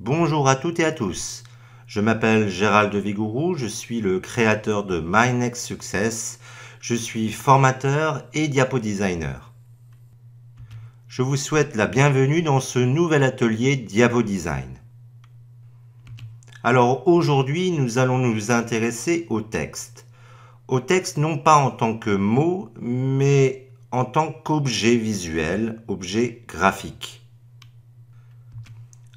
Bonjour à toutes et à tous. Je m'appelle Gérald Vigourou, je suis le créateur de My Next Success. Je suis formateur et diapo-designer. Je vous souhaite la bienvenue dans ce nouvel atelier Diapo-Design. Alors aujourd'hui, nous allons nous intéresser au texte. Au texte non pas en tant que mot, mais en tant qu'objet visuel, objet graphique.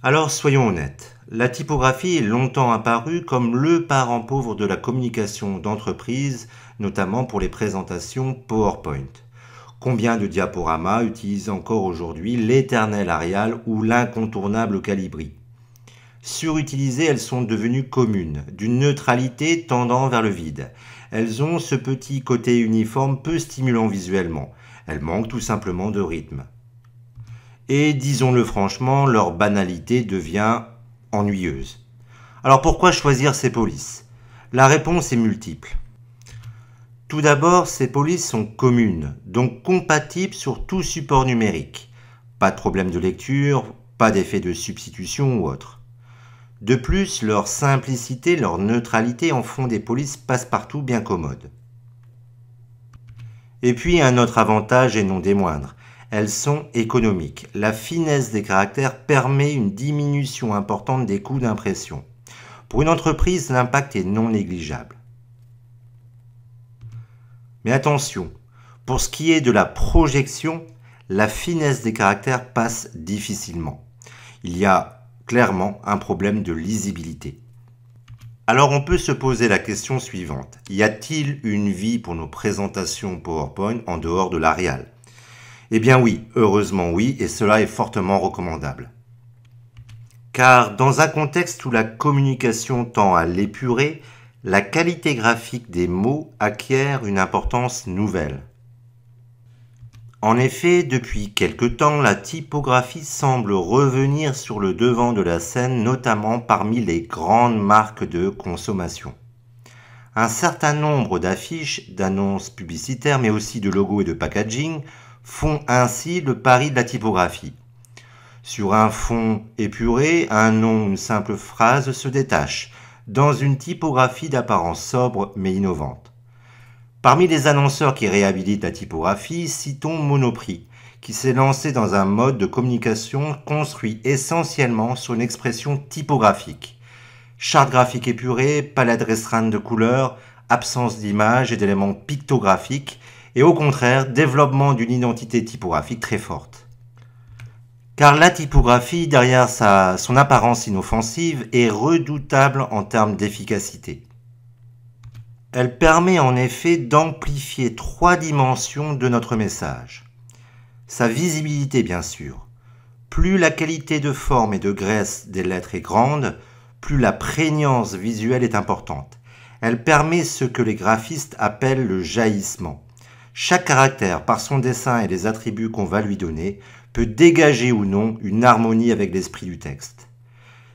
Alors soyons honnêtes, la typographie est longtemps apparue comme le parent pauvre de la communication d'entreprise, notamment pour les présentations PowerPoint. Combien de diaporamas utilisent encore aujourd'hui l'éternel Arial ou l'incontournable Calibri? Surutilisées, elles sont devenues communes, d'une neutralité tendant vers le vide. Elles ont ce petit côté uniforme peu stimulant visuellement. Elles manquent tout simplement de rythme. Et disons-le franchement, leur banalité devient ennuyeuse. Alors pourquoi choisir ces polices? La réponse est multiple. Tout d'abord, ces polices sont communes, donc compatibles sur tout support numérique. Pas de problème de lecture, pas d'effet de substitution ou autre. De plus, leur simplicité, leur neutralité en font des polices passe-partout bien commodes. Et puis un autre avantage et non des moindres, elles sont économiques. La finesse des caractères permet une diminution importante des coûts d'impression. Pour une entreprise, l'impact est non négligeable. Mais attention, pour ce qui est de la projection, la finesse des caractères passe difficilement. Il y a clairement un problème de lisibilité. Alors on peut se poser la question suivante. Y a-t-il une vie pour nos présentations PowerPoint en dehors de l'Arial? Eh bien oui, heureusement oui, et cela est fortement recommandable. Car dans un contexte où la communication tend à l'épurer, la qualité graphique des mots acquiert une importance nouvelle. En effet, depuis quelque temps, la typographie semble revenir sur le devant de la scène, notamment parmi les grandes marques de consommation. Un certain nombre d'affiches, d'annonces publicitaires, mais aussi de logos et de packaging, font ainsi le pari de la typographie. Sur un fond épuré, un nom ou une simple phrase se détache, dans une typographie d'apparence sobre mais innovante. Parmi les annonceurs qui réhabilitent la typographie, citons Monoprix, qui s'est lancé dans un mode de communication construit essentiellement sur une expression typographique. Charte graphique épurée, palette restreinte de couleurs, absence d'images et d'éléments pictographiques, et au contraire, développement d'une identité typographique très forte. Car la typographie, derrière son apparence inoffensive, est redoutable en termes d'efficacité. Elle permet en effet d'amplifier 3 dimensions de notre message. Sa visibilité bien sûr. Plus la qualité de forme et de graisse des lettres est grande, plus la prégnance visuelle est importante. Elle permet ce que les graphistes appellent le jaillissement. Chaque caractère, par son dessin et les attributs qu'on va lui donner, peut dégager ou non une harmonie avec l'esprit du texte.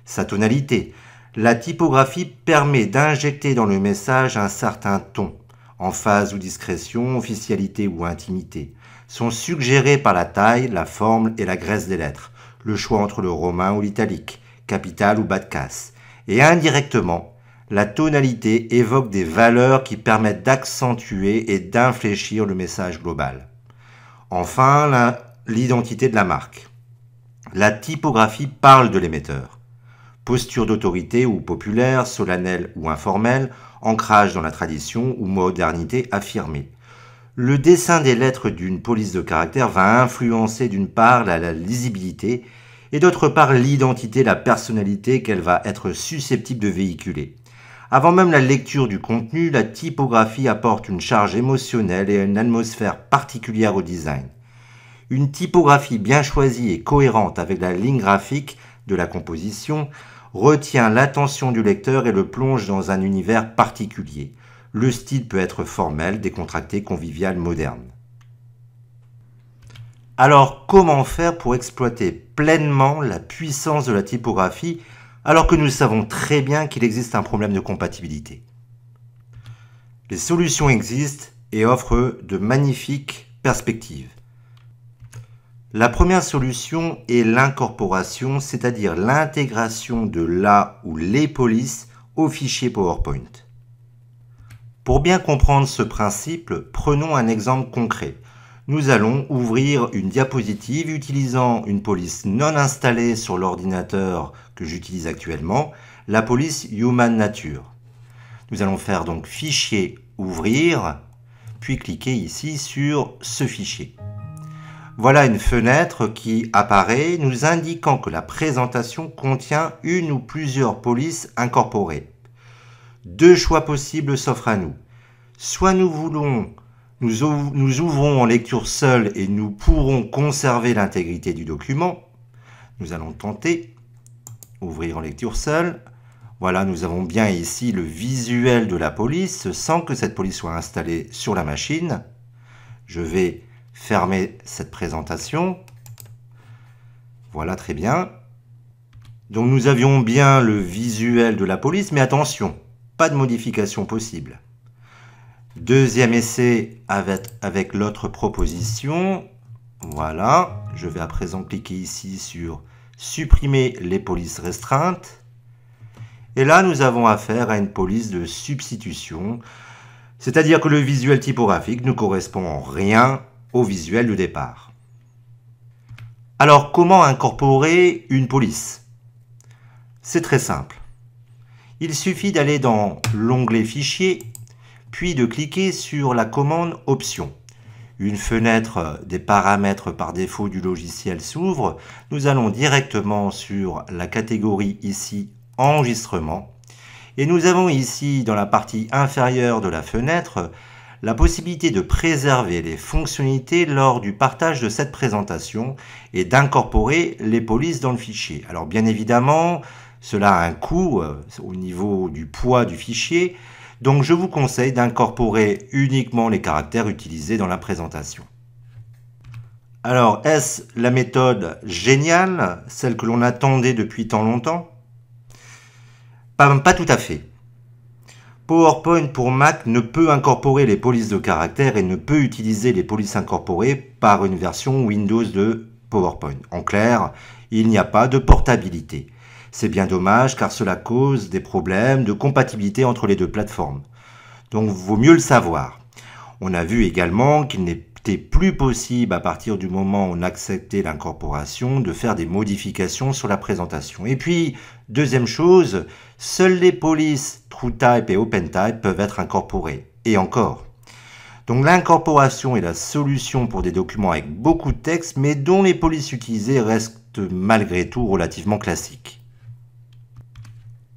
Sa tonalité. La typographie permet d'injecter dans le message un certain ton, emphase ou discrétion, officialité ou intimité, sont suggérés par la taille, la forme et la graisse des lettres, le choix entre le romain ou l'italique, capital ou bas de casse, et indirectement, la tonalité évoque des valeurs qui permettent d'accentuer et d'infléchir le message global. Enfin, l'identité de la marque. La typographie parle de l'émetteur. Posture d'autorité ou populaire, solennelle ou informelle, ancrage dans la tradition ou modernité affirmée. Le dessin des lettres d'une police de caractère va influencer d'une part la lisibilité et d'autre part l'identité, la personnalité qu'elle va être susceptible de véhiculer. Avant même la lecture du contenu, la typographie apporte une charge émotionnelle et une atmosphère particulière au design. Une typographie bien choisie et cohérente avec la ligne graphique de la composition retient l'attention du lecteur et le plonge dans un univers particulier. Le style peut être formel, décontracté, convivial, moderne. Alors, comment faire pour exploiter pleinement la puissance de la typographie alors que nous savons très bien qu'il existe un problème de compatibilité? Les solutions existent et offrent de magnifiques perspectives. La première solution est l'incorporation, c'est-à-dire l'intégration de la ou les polices au fichier PowerPoint. Pour bien comprendre ce principe, prenons un exemple concret. Nous allons ouvrir une diapositive utilisant une police non installée sur l'ordinateur que j'utilise actuellement, la police Human Nature. Nous allons faire donc Fichier, Ouvrir, puis cliquer ici sur ce fichier. Voilà une fenêtre qui apparaît nous indiquant que la présentation contient une ou plusieurs polices incorporées. Deux choix possibles s'offrent à nous. Soit nous ouvrons en lecture seule et nous pourrons conserver l'intégrité du document. Nous allons tenter ouvrir en lecture seule. Voilà, nous avons bien ici le visuel de la police sans que cette police soit installée sur la machine. Je vais fermer cette présentation. Voilà, très bien. Donc nous avions bien le visuel de la police, mais attention, pas de modification possible. Deuxième essai avec l'autre proposition. Voilà, je vais à présent cliquer ici sur supprimer les polices restreintes. Et là, nous avons affaire à une police de substitution, c'est-à-dire que le visuel typographique ne correspond en rien au visuel de départ. Alors, comment incorporer une police? C'est très simple. Il suffit d'aller dans l'onglet Fichier, puis de cliquer sur la commande Options. Une fenêtre des paramètres par défaut du logiciel s'ouvre. Nous allons directement sur la catégorie ici Enregistrement. Et nous avons ici dans la partie inférieure de la fenêtre la possibilité de préserver les fonctionnalités lors du partage de cette présentation et d'incorporer les polices dans le fichier. Alors bien évidemment, cela a un coût au niveau du poids du fichier, donc je vous conseille d'incorporer uniquement les caractères utilisés dans la présentation. Alors, est-ce la méthode géniale, celle que l'on attendait depuis tant longtemps? Pas tout à fait. PowerPoint pour Mac ne peut incorporer les polices de caractères et ne peut utiliser les polices incorporées par une version Windows de PowerPoint. En clair, il n'y a pas de portabilité. C'est bien dommage car cela cause des problèmes de compatibilité entre les deux plateformes. Donc, vaut mieux le savoir. On a vu également qu'il n'était plus possible à partir du moment où on acceptait l'incorporation de faire des modifications sur la présentation. Et puis, deuxième chose, seules les polices TrueType et OpenType peuvent être incorporées. Et encore. Donc l'incorporation est la solution pour des documents avec beaucoup de texte, mais dont les polices utilisées restent malgré tout relativement classiques.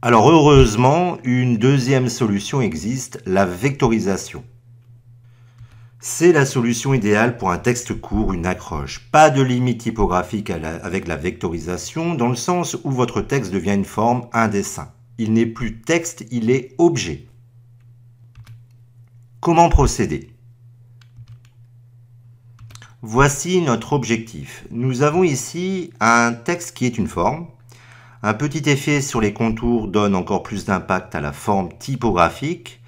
Alors heureusement, une deuxième solution existe, la vectorisation. C'est la solution idéale pour un texte court, une accroche. Pas de limite typographique avec la vectorisation, dans le sens où votre texte devient une forme, un dessin. Il n'est plus texte, il est objet. Comment procéder? Voici notre objectif. Nous avons ici un texte qui est une forme. Un petit effet sur les contours donne encore plus d'impact à la forme typographique.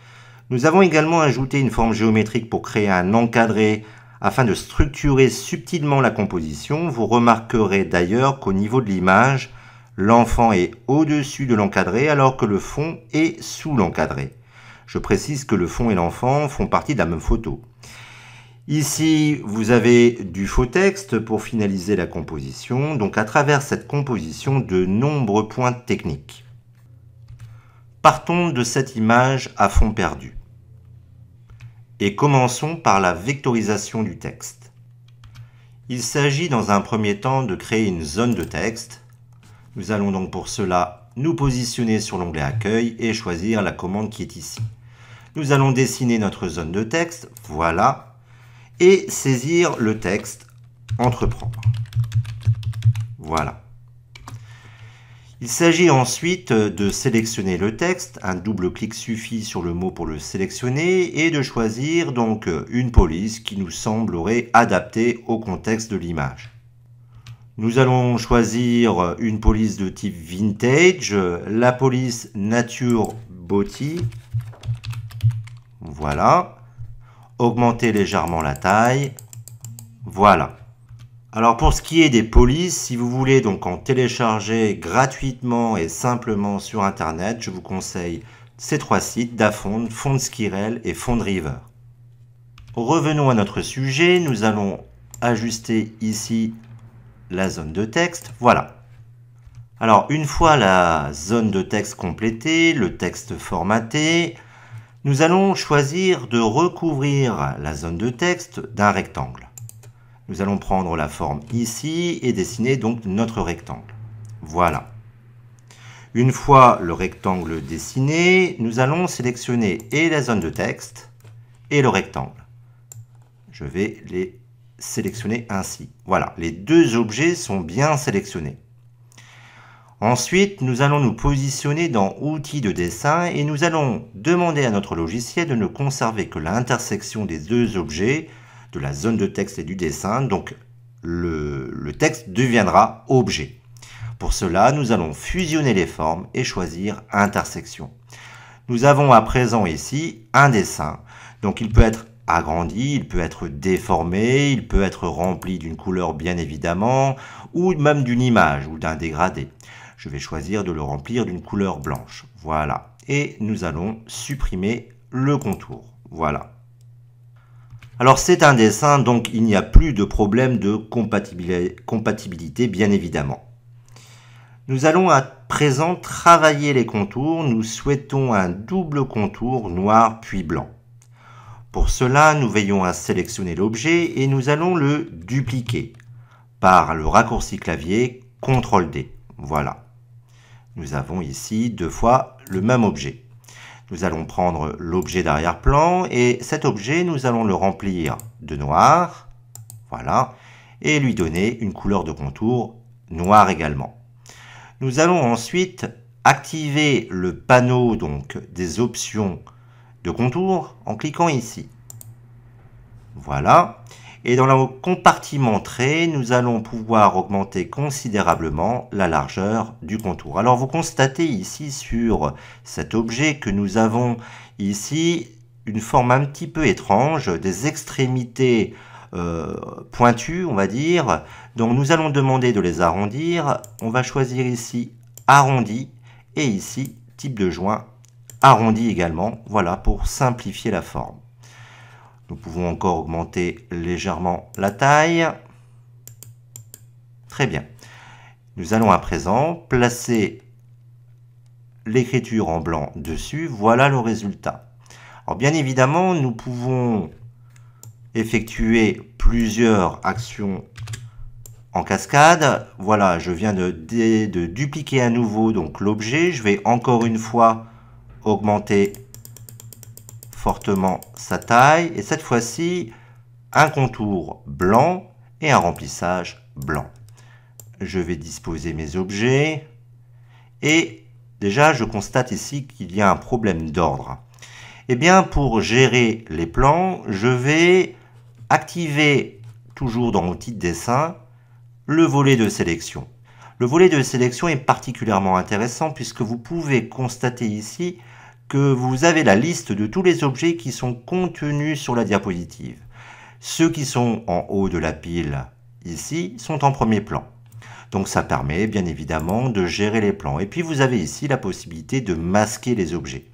Nous avons également ajouté une forme géométrique pour créer un encadré afin de structurer subtilement la composition. Vous remarquerez d'ailleurs qu'au niveau de l'image, l'enfant est au-dessus de l'encadré alors que le fond est sous l'encadré. Je précise que le fond et l'enfant font partie de la même photo. Ici, vous avez du faux texte pour finaliser la composition. Donc à travers cette composition, de nombreux points techniques. Partons de cette image à fond perdu. Et commençons par la vectorisation du texte. Il s'agit dans un premier temps de créer une zone de texte. Nous allons donc pour cela nous positionner sur l'onglet Accueil et choisir la commande qui est ici. Nous allons dessiner notre zone de texte, voilà, et saisir le texte Entreprendre. Voilà. Il s'agit ensuite de sélectionner le texte, un double clic suffit sur le mot pour le sélectionner et de choisir donc une police qui nous semblerait adaptée au contexte de l'image. Nous allons choisir une police de type Vintage, la police Nature Body. Voilà. Augmenter légèrement la taille. Voilà. Alors pour ce qui est des polices, si vous voulez donc en télécharger gratuitement et simplement sur internet, je vous conseille ces trois sites, Dafont, Fondsquirrel et Fondriver. Revenons à notre sujet, nous allons ajuster ici la zone de texte, voilà. Alors une fois la zone de texte complétée, le texte formaté, nous allons choisir de recouvrir la zone de texte d'un rectangle. Nous allons prendre la forme ici et dessiner donc notre rectangle. Voilà. Une fois le rectangle dessiné, nous allons sélectionner et la zone de texte et le rectangle. Je vais les sélectionner ainsi. Voilà, les deux objets sont bien sélectionnés. Ensuite, nous allons nous positionner dans Outils de dessin et nous allons demander à notre logiciel de ne conserver que l'intersection des deux objets, de la zone de texte et du dessin, donc le texte deviendra objet. Pour cela, nous allons fusionner les formes et choisir intersection. Nous avons à présent ici un dessin, donc il peut être agrandi, il peut être déformé, il peut être rempli d'une couleur bien évidemment, ou même d'une image ou d'un dégradé. Je vais choisir de le remplir d'une couleur blanche. Voilà. Et nous allons supprimer le contour. Voilà. Alors c'est un dessin, donc il n'y a plus de problème de compatibilité, bien évidemment. Nous allons à présent travailler les contours. Nous souhaitons un double contour noir puis blanc. Pour cela, nous veillons à sélectionner l'objet et nous allons le dupliquer par le raccourci clavier CTRL-D. Voilà. Nous avons ici deux fois le même objet. Nous allons prendre l'objet d'arrière-plan et cet objet, nous allons le remplir de noir, voilà, et lui donner une couleur de contour noir également. Nous allons ensuite activer le panneau donc des options de contour en cliquant ici. Voilà. Et dans le compartiment trait, nous allons pouvoir augmenter considérablement la largeur du contour. Alors vous constatez ici sur cet objet que nous avons ici une forme un petit peu étrange, des extrémités pointues, on va dire. Donc nous allons demander de les arrondir. On va choisir ici arrondi et ici type de joint arrondi également. Voilà pour simplifier la forme. Nous pouvons encore augmenter légèrement la taille. Très bien. Nous allons à présent placer l'écriture en blanc dessus. Voilà le résultat. Alors bien évidemment, nous pouvons effectuer plusieurs actions en cascade. Voilà, je viens de dupliquer à nouveau donc l'objet. Je vais encore une fois augmenter fortement sa taille et cette fois-ci un contour blanc et un remplissage blanc. Je vais disposer mes objets et déjà je constate ici qu'il y a un problème d'ordre. Et bien pour gérer les plans, je vais activer toujours dans Outils de dessin le volet de sélection. Le volet de sélection est particulièrement intéressant puisque vous pouvez constater ici que vous avez la liste de tous les objets qui sont contenus sur la diapositive. Ceux qui sont en haut de la pile, ici, sont en premier plan. Donc ça permet bien évidemment de gérer les plans. Et puis vous avez ici la possibilité de masquer les objets.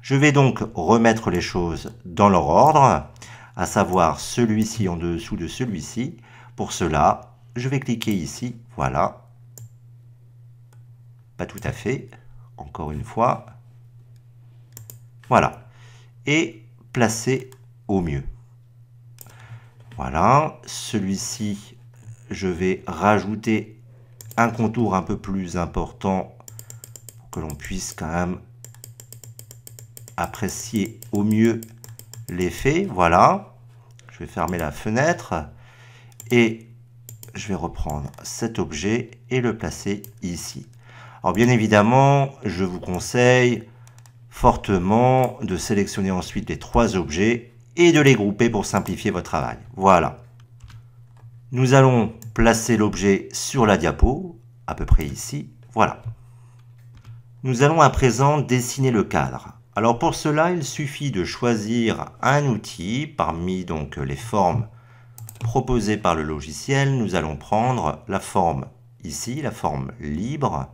Je vais donc remettre les choses dans leur ordre, à savoir celui-ci en dessous de celui-ci. Pour cela, je vais cliquer ici, voilà. Pas tout à fait, encore une fois. Voilà, et placer au mieux. Voilà, celui-ci, je vais rajouter un contour un peu plus important pour que l'on puisse quand même apprécier au mieux l'effet. Voilà, je vais fermer la fenêtre et je vais reprendre cet objet et le placer ici. Alors bien évidemment, je vous conseille fortement de sélectionner ensuite les trois objets et de les grouper pour simplifier votre travail. Voilà. Nous allons placer l'objet sur la diapo, à peu près ici. Voilà. Nous allons à présent dessiner le cadre. Alors pour cela, il suffit de choisir un outil parmi donc les formes proposée par le logiciel, nous allons prendre la forme ici, la forme libre.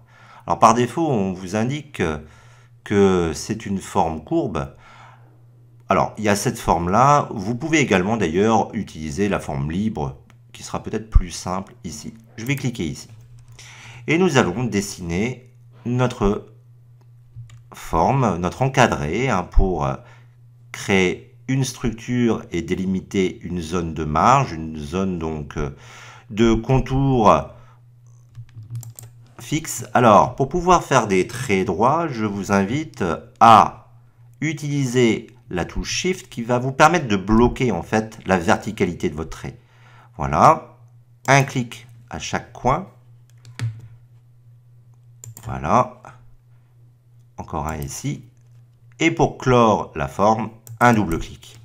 Alors par défaut, on vous indique que c'est une forme courbe. Alors, il y a cette forme-là. Vous pouvez également d'ailleurs utiliser la forme libre, qui sera peut-être plus simple ici. Je vais cliquer ici. Et nous allons dessiner notre forme, notre encadré, pour créer une structure et délimiter une zone de marge, une zone donc de contour fixe. Alors, pour pouvoir faire des traits droits, je vous invite à utiliser la touche Shift qui va vous permettre de bloquer en fait la verticalité de votre trait. Voilà, un clic à chaque coin. Voilà, encore un ici. Et pour clore la forme, un double clic.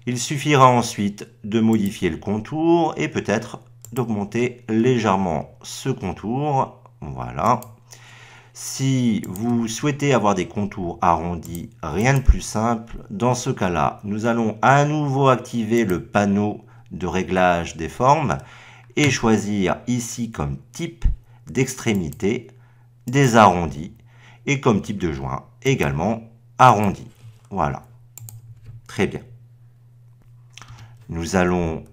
Il suffira ensuite de modifier le contour et peut-être d'augmenter légèrement ce contour. Voilà. Si vous souhaitez avoir des contours arrondis, rien de plus simple. Dans ce cas-là, nous allons à nouveau activer le panneau de réglage des formes et choisir ici comme type d'extrémité des arrondis et comme type de joint également arrondi. Voilà. Très bien. Nous allons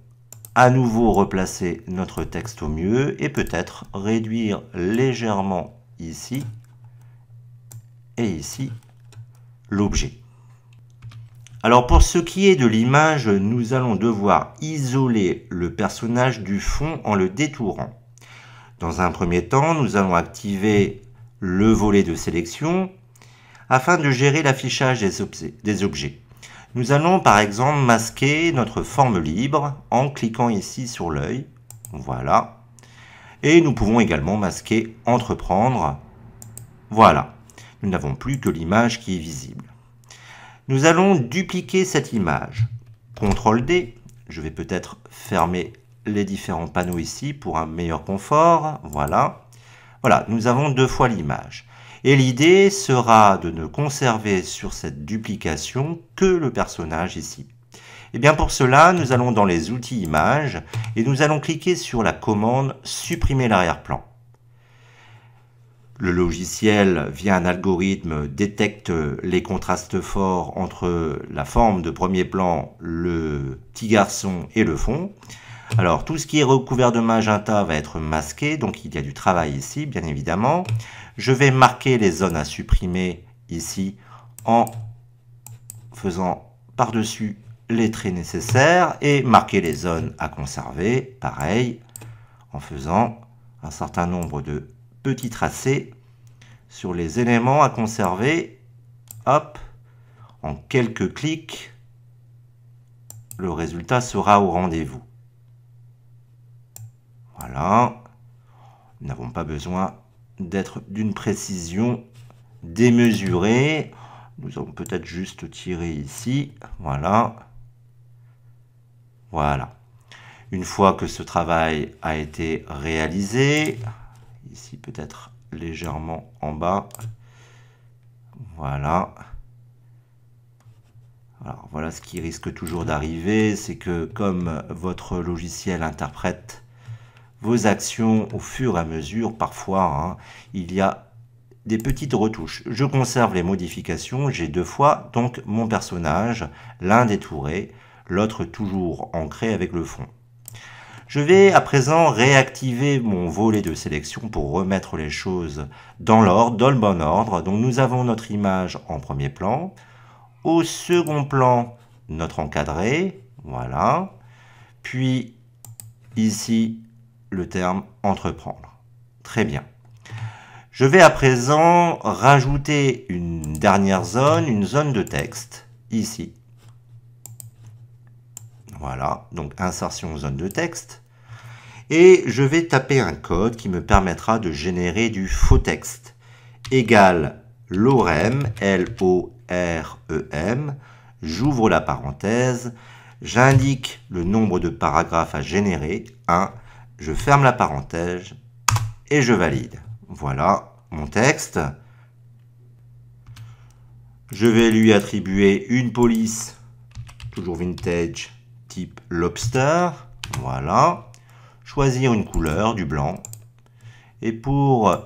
à nouveau replacer notre texte au mieux et peut-être réduire légèrement ici et ici l'objet. Alors pour ce qui est de l'image, nous allons devoir isoler le personnage du fond en le détourant. Dans un premier temps, nous allons activer le volet de sélection afin de gérer l'affichage des objets. Nous allons par exemple masquer notre forme libre en cliquant ici sur l'œil. Voilà. Et nous pouvons également masquer entreprendre. Voilà. Nous n'avons plus que l'image qui est visible. Nous allons dupliquer cette image. CTRL D. Je vais peut-être fermer les différents panneaux ici pour un meilleur confort. Voilà. Voilà, nous avons deux fois l'image. Et l'idée sera de ne conserver sur cette duplication que le personnage ici. Et bien pour cela, nous allons dans les outils images et nous allons cliquer sur la commande supprimer l'arrière-plan. Le logiciel, via un algorithme, détecte les contrastes forts entre la forme de premier plan, le petit garçon et le fond. Alors tout ce qui est recouvert de magenta va être masqué, donc il y a du travail ici, bien évidemment. Je vais marquer les zones à supprimer ici en faisant par-dessus les traits nécessaires et marquer les zones à conserver, pareil, en faisant un certain nombre de petits tracés sur les éléments à conserver. Hop, en quelques clics, le résultat sera au rendez-vous. Voilà, nous n'avons pas besoin d'être d'une précision démesurée. Nous allons peut-être juste tirer ici. Voilà. Voilà. Une fois que ce travail a été réalisé, ici peut-être légèrement en bas. Voilà. Alors voilà ce qui risque toujours d'arriver, c'est que comme votre logiciel interprète vos actions au fur et à mesure, parfois, il y a des petites retouches. Je conserve les modifications, j'ai deux fois donc mon personnage, l'un détouré, l'autre toujours ancré avec le fond. Je vais à présent réactiver mon volet de sélection pour remettre les choses dans l'ordre, dans le bon ordre. Donc nous avons notre image en premier plan, au second plan notre encadré, voilà, puis ici le terme entreprendre. Très bien. Je vais à présent rajouter une dernière zone, une zone de texte, ici. Voilà, donc insertion zone de texte. Et je vais taper un code qui me permettra de générer du faux texte. Égal lorem, L-O-R-E-M, j'ouvre la parenthèse, j'indique le nombre de paragraphes à générer, 1, je ferme la parenthèse et je valide. Voilà mon texte. Je vais lui attribuer une police, toujours vintage, type lobster. Voilà. Choisir une couleur, du blanc. Et pour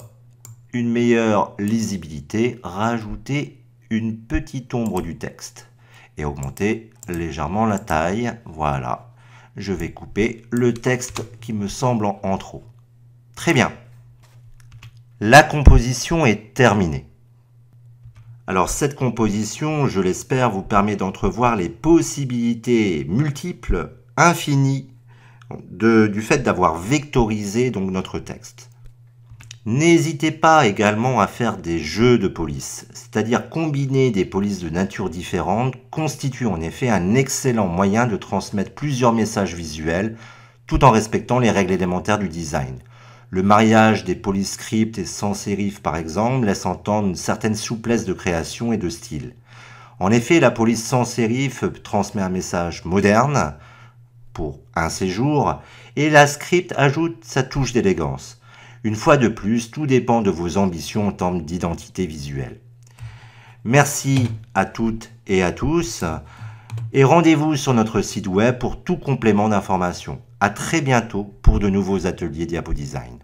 une meilleure lisibilité, rajouter une petite ombre du texte. Et augmenter légèrement la taille. Voilà. Je vais couper le texte qui me semble en trop. Très bien. La composition est terminée. Alors cette composition, je l'espère, vous permet d'entrevoir les possibilités multiples, infinies, du fait d'avoir vectorisé donc notre texte. N'hésitez pas également à faire des jeux de police, c'est-à-dire combiner des polices de nature différente constitue en effet un excellent moyen de transmettre plusieurs messages visuels tout en respectant les règles élémentaires du design. Le mariage des police script et sans sérif par exemple laisse entendre une certaine souplesse de création et de style. En effet, la police sans sérif transmet un message moderne pour un séjour et la script ajoute sa touche d'élégance. Une fois de plus, tout dépend de vos ambitions en termes d'identité visuelle. Merci à toutes et à tous et rendez-vous sur notre site web pour tout complément d'information. À très bientôt pour de nouveaux ateliers Diapo Design.